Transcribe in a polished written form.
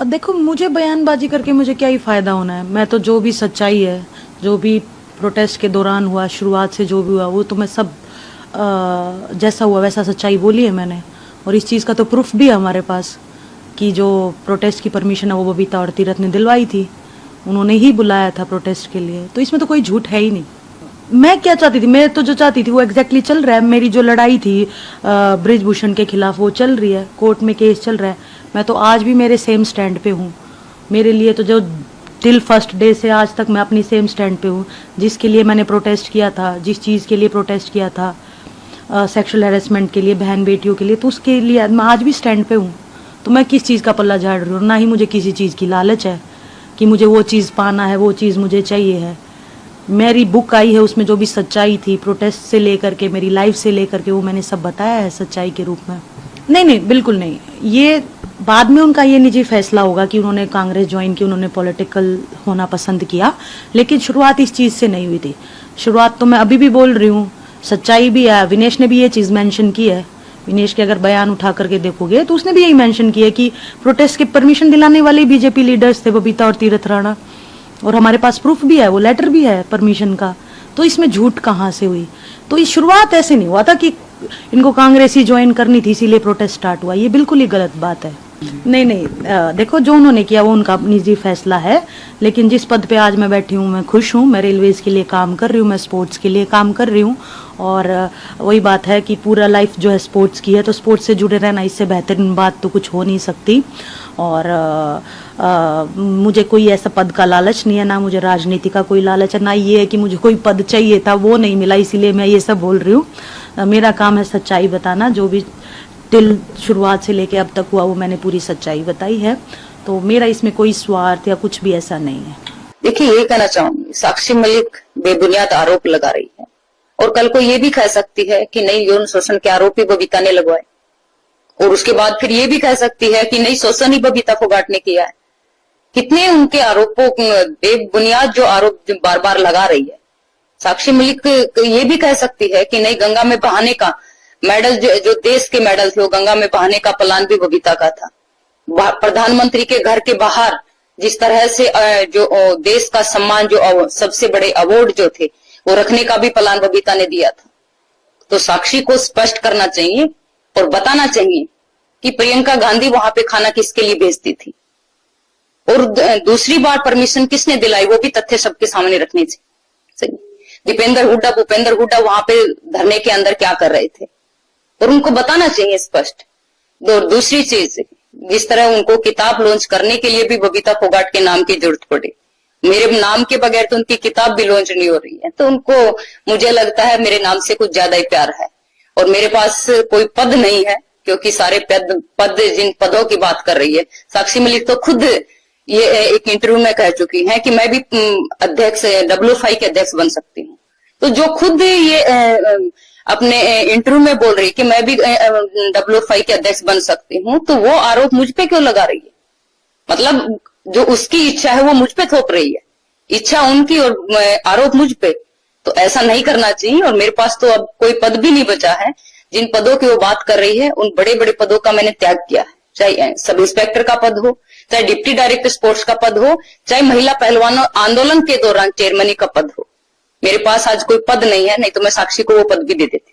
अब देखो, मुझे बयानबाजी करके मुझे क्या ही फायदा होना है। मैं तो जो भी सच्चाई है, जो भी प्रोटेस्ट के दौरान हुआ, शुरुआत से जो भी हुआ, वो तो मैं सब जैसा हुआ वैसा सच्चाई बोली है मैंने। और इस चीज़ का तो प्रूफ भी है हमारे पास कि जो प्रोटेस्ट की परमिशन है वो बबीता और तीरथ ने दिलवाई थी। उन्होंने ही बुलाया था प्रोटेस्ट के लिए, तो इसमें तो कोई झूठ है ही नहीं। मैं क्या चाहती थी, मैं तो जो चाहती थी वो एग्जैक्टली चल रहा है। मेरी जो लड़ाई थी ब्रिजभूषण के खिलाफ, वो चल रही है, कोर्ट में केस चल रहा है। मैं तो आज भी मेरे सेम स्टैंड पे हूँ। मेरे लिए तो जो टिल फर्स्ट डे से आज तक मैं अपनी सेम स्टैंड पे हूँ। जिसके लिए मैंने प्रोटेस्ट किया था, जिस चीज़ के लिए प्रोटेस्ट किया था, सेक्सुअल हैरेसमेंट के लिए, बहन बेटियों के लिए, तो उसके लिए मैं आज भी स्टैंड पे हूँ। तो मैं किस चीज़ का पल्ला झाड़ रही हूँ? ना ही मुझे किसी चीज़ की लालच है कि मुझे वो चीज़ पाना है, वो चीज़ मुझे चाहिए है। मेरी बुक आई है, उसमें जो भी सच्चाई थी प्रोटेस्ट से लेकर के, मेरी लाइफ से लेकर के, वो मैंने सब बताया है सच्चाई के रूप में। नहीं नहीं, बिल्कुल नहीं। ये बाद में उनका ये निजी फैसला होगा कि उन्होंने कांग्रेस ज्वाइन की, उन्होंने पॉलिटिकल होना पसंद किया, लेकिन शुरुआत इस चीज़ से नहीं हुई थी। शुरुआत तो मैं अभी भी बोल रही हूँ, सच्चाई भी है। विनेश ने भी ये चीज़ मेंशन की है। विनेश के अगर बयान उठा करके देखोगे तो उसने भी यही मेंशन किया कि प्रोटेस्ट की परमिशन दिलाने वाले बीजेपी लीडर्स थे, बबीता और तीरथ राणा। और हमारे पास प्रूफ भी है, वो लेटर भी है परमिशन का। तो इसमें झूठ कहाँ से हुई? तो ये शुरुआत ऐसे नहीं हुआ था कि इनको कांग्रेस ही ज्वाइन करनी थी इसीलिए प्रोटेस्ट स्टार्ट हुआ। ये बिल्कुल ही गलत बात है। नहीं नहीं, देखो, जो उन्होंने किया वो उनका निजी फैसला है, लेकिन जिस पद पे आज मैं बैठी हूँ मैं खुश हूँ। मैं रेलवेज के लिए काम कर रही हूँ, मैं स्पोर्ट्स के लिए काम कर रही हूँ। और वही बात है कि पूरा लाइफ जो है स्पोर्ट्स की है, तो स्पोर्ट्स से जुड़े रहना, इससे बेहतरीन बात तो कुछ हो नहीं सकती। और मुझे कोई ऐसा पद का लालच नहीं है, ना मुझे राजनीति का कोई लालच है, ना ये है कि मुझे कोई पद चाहिए था, वो नहीं मिला, इसीलिए मैं ये सब बोल रही हूँ। मेरा काम है सच्चाई बताना। जो भी टिल शुरुआत से लेके अब तक हुआ वो मैंने पूरी सच्चाई बताई है। तो मेरा इसमें कोई स्वार्थ या कुछ भी ऐसा नहीं है। देखिए, ये कहना चाहूंगी, साक्षी मलिक बेबुनियाद आरोप लगा रही है और कल को ये भी कह सकती है कि नहीं, यौन शोषण के आरोपी बबीता ने लगवाए, और उसके बाद फिर ये भी कह सकती है कि नहीं, शोषण ही बबीता फोगाट ने किया है। कितने उनके आरोपों, बेबुनियाद जो आरोप बार बार लगा रही है। साक्षी मलिक ये भी कह सकती है कि नहीं, गंगा में बहाने का मेडल, जो देश के मेडल थे, वो गंगा में बहाने का प्लान भी बबीता का था। प्रधानमंत्री के घर के बाहर जिस तरह से जो देश का सम्मान, जो सबसे बड़े अवार्ड जो थे, वो रखने का भी प्लान बबीता ने दिया था। तो साक्षी को स्पष्ट करना चाहिए और बताना चाहिए कि प्रियंका गांधी वहां पे खाना किसके लिए भेजती थी, और दूसरी बार परमिशन किसने दिलाई, वो भी तथ्य सबके सामने रखने चाहिए। दीपेंद्र हुड्डा, भूपेंद्र हुड्डा वहां पे धरने के अंदर क्या कर रहे थे, और उनको बताना चाहिए स्पष्ट। दूसरी चीज, जिस तरह उनको किताब लॉन्च करने के लिए भी बबीता फोगाट के नाम की जरूरत पड़ी, मेरे नाम के बगैर तो उनकी किताब भी लॉन्च नहीं हो रही है। तो उनको, मुझे लगता है, मेरे नाम से कुछ ज्यादा ही प्यार है। और मेरे पास कोई पद नहीं है, क्योंकि सारे पद जिन पदों की बात कर रही है साक्षी मलिक, तो खुद ये एक इंटरव्यू में कह चुकी हैं कि मैं भी अध्यक्ष, WFI के अध्यक्ष बन सकती हूँ। तो जो खुद ये अपने इंटरव्यू में बोल रही कि मैं भी WFI के अध्यक्ष बन सकती हूँ, तो वो आरोप मुझ पे क्यों लगा रही है? मतलब जो उसकी इच्छा है वो मुझ पे थोप रही है, इच्छा उनकी और आरोप मुझ पे। तो ऐसा नहीं करना चाहिए। और मेरे पास तो अब कोई पद भी नहीं बचा है। जिन पदों की वो बात कर रही है, उन बड़े बड़े पदों का मैंने त्याग किया है, चाहे सब इंस्पेक्टर का पद हो, चाहे डिप्टी डायरेक्टर स्पोर्ट्स का पद हो, चाहे महिला पहलवानों आंदोलन के दौरान चेयरमैनी का पद हो। मेरे पास आज कोई पद नहीं है, नहीं तो मैं साक्षी को वो पद भी दे देती।